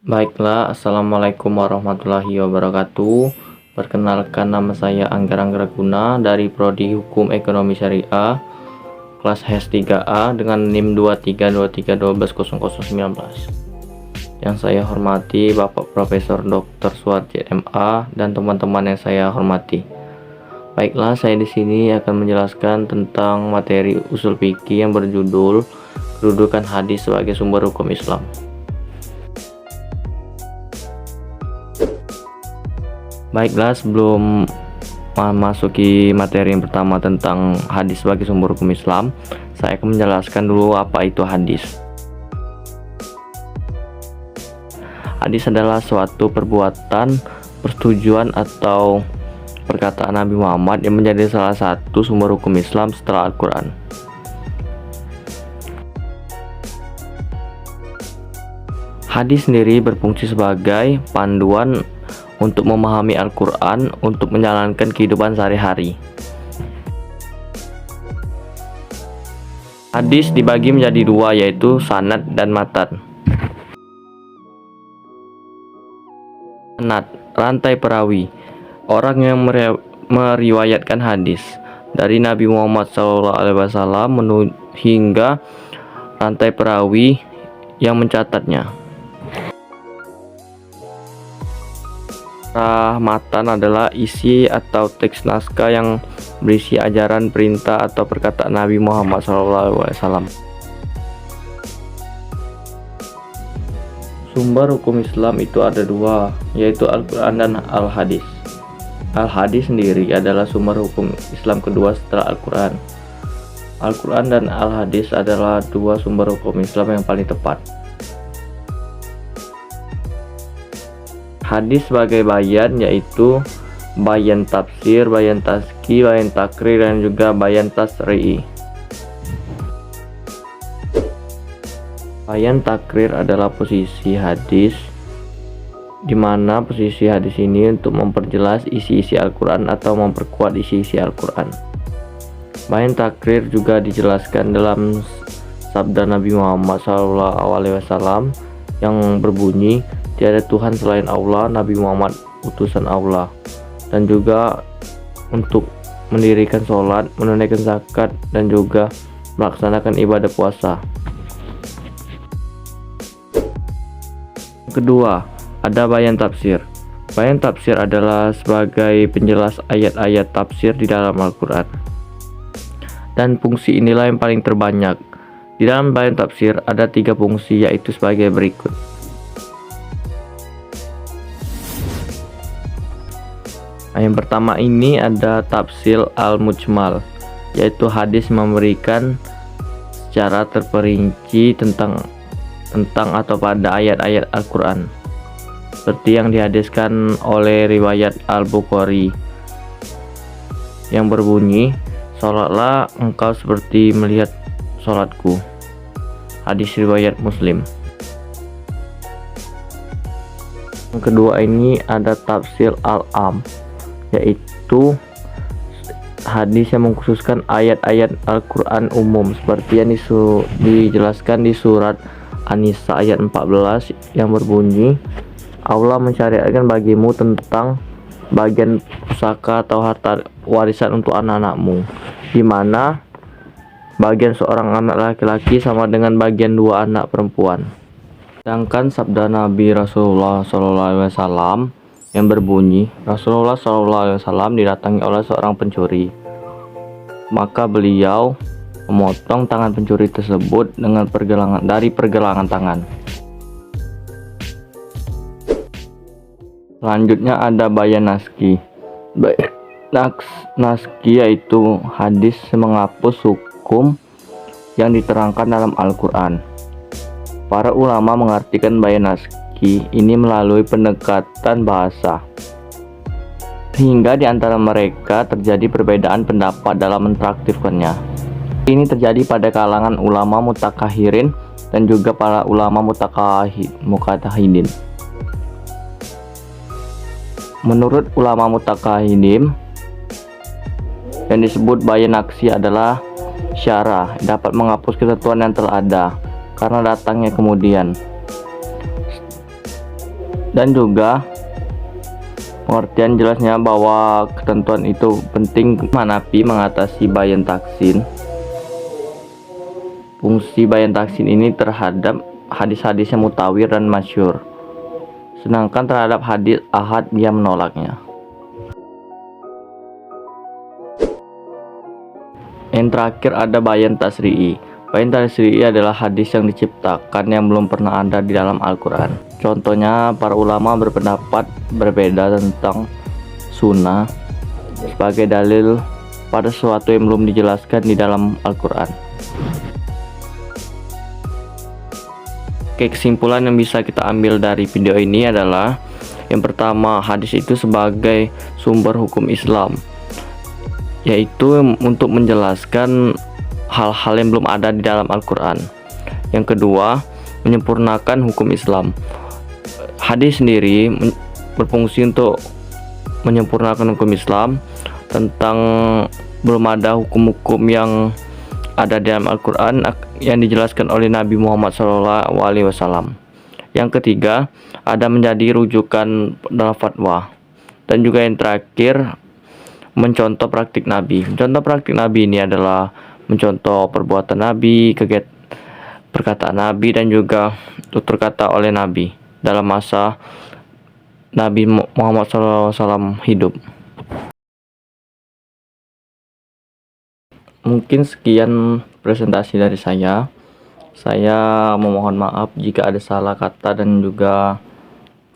Baiklah, Assalamualaikum warahmatullahi wabarakatuh. Perkenalkan, nama saya Angger Anggrakuna dari Prodi Hukum Ekonomi Syariah kelas HES 3A dengan NIM 2323120019. Yang saya hormati Bapak Profesor Dr. Suwarji MA dan teman-teman yang saya hormati. Baiklah, saya di sini akan menjelaskan tentang materi usul fikih yang berjudul kedudukan hadis sebagai sumber hukum Islam. Baiklah, sebelum memasuki materi yang pertama tentang hadis sebagai sumber hukum Islam, saya akan menjelaskan dulu apa itu hadis. Hadis adalah suatu perbuatan, persetujuan atau perkataan Nabi Muhammad yang menjadi salah satu sumber hukum Islam setelah Al-Quran. Hadis sendiri berfungsi sebagai panduan untuk memahami Al-Quran untuk menjalankan kehidupan sehari-hari. Hadis dibagi menjadi dua, yaitu sanad dan matan. Sanad, rantai perawi, orang yang meriwayatkan hadis dari Nabi Muhammad SAW hingga rantai perawi yang mencatatnya. Matan adalah isi atau teks naskah yang berisi ajaran, perintah, atau perkataan Nabi Muhammad SAW. Sumber hukum Islam itu ada dua, yaitu Al-Quran dan Al-Hadis. Al-Hadis sendiri adalah sumber hukum Islam kedua setelah Al-Quran. Al-Quran dan Al-Hadis adalah dua sumber hukum Islam yang paling tepat. Hadis sebagai bayan, yaitu bayan tafsir, bayan taski, bayan takrir, dan juga bayan tasri'i. Bayan takrir adalah posisi hadis, di mana posisi hadis ini untuk memperjelas isi-isi Al-Quran atau memperkuat isi-isi Al-Quran. Bayan takrir juga dijelaskan dalam sabda Nabi Muhammad SAW yang berbunyi, tiada Tuhan selain Allah, Nabi Muhammad utusan Allah, dan juga untuk mendirikan sholat, menunaikan zakat, dan juga melaksanakan ibadah puasa. Kedua, ada bayan tafsir. Bayan tafsir adalah sebagai penjelas ayat-ayat tafsir di dalam Al-Quran, dan fungsi inilah yang paling terbanyak. Di dalam bayan tafsir ada 3 fungsi, yaitu sebagai berikut. Yang pertama ini ada tafsir al-mujmal, yaitu hadis memberikan secara terperinci tentang atau pada ayat-ayat Al-Quran, seperti yang dihadiskan oleh riwayat Al-Bukhari yang berbunyi, "Sholatlah engkau seperti melihat sholatku." Hadis riwayat Muslim. Yang kedua ini ada tafsir al-am, yaitu hadis yang mengkhususkan ayat-ayat Al-Quran umum, seperti yang dijelaskan di surat An-Nisa ayat 14 yang berbunyi, Allah mensyariatkan bagimu tentang bagian pusaka atau harta warisan untuk anak-anakmu, di mana bagian seorang anak laki-laki sama dengan bagian 2 anak perempuan. Sedangkan sabda Nabi Rasulullah SAW yang berbunyi, Rasulullah SAW didatangi oleh seorang pencuri, maka beliau memotong tangan pencuri tersebut dengan pergelangan tangan. Selanjutnya ada bayan naski. Naski yaitu hadis menghapus hukum yang diterangkan dalam Al-Quran. Para ulama mengartikan bayan naski ini melalui pendekatan bahasa, hingga di antara mereka terjadi perbedaan pendapat dalam mentraktifkannya. Ini terjadi pada kalangan ulama mutakhahirin dan juga para ulama muqtahidin. Menurut ulama mutakhahirin, yang disebut bayan naski adalah syarah, dapat menghapus ketentuan yang telah ada karena datangnya kemudian. Dan juga pengertian jelasnya bahwa ketentuan itu penting menapi mengatasi bayan taksin. Fungsi bayan taksin ini terhadap hadis-hadis yang mutawir dan masyhur, sedangkan terhadap hadis ahad dia menolaknya. Yang terakhir ada bayan tasri'i. Bayan tasri'i adalah hadis yang diciptakan yang belum pernah ada di dalam Al-Quran. Contohnya, para ulama berpendapat berbeda tentang sunnah sebagai dalil pada sesuatu yang belum dijelaskan di dalam Al-Quran. Oke, kesimpulan yang bisa kita ambil dari video ini adalah yang pertama, hadis itu sebagai sumber hukum Islam, yaitu untuk menjelaskan hal-hal yang belum ada di dalam Al-Quran. Yang kedua, menyempurnakan hukum Islam. Hadis sendiri berfungsi untuk menyempurnakan hukum Islam tentang belum ada hukum-hukum yang ada di dalam Al-Quran yang dijelaskan oleh Nabi Muhammad SAW. Yang ketiga, ada menjadi rujukan dalam fatwa. Dan juga yang terakhir, mencontoh praktik Nabi. Contoh praktik Nabi ini adalah mencontoh perbuatan Nabi, perkataan Nabi, dan juga tutur kata oleh Nabi dalam masa Nabi Muhammad SAW hidup. Mungkin sekian presentasi dari saya. Saya memohon maaf jika ada salah kata, dan juga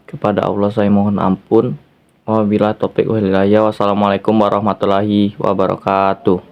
kepada Allah saya mohon ampun. Wabillahi taufiq wal hidayah. Wassalamualaikum warahmatullahi wabarakatuh.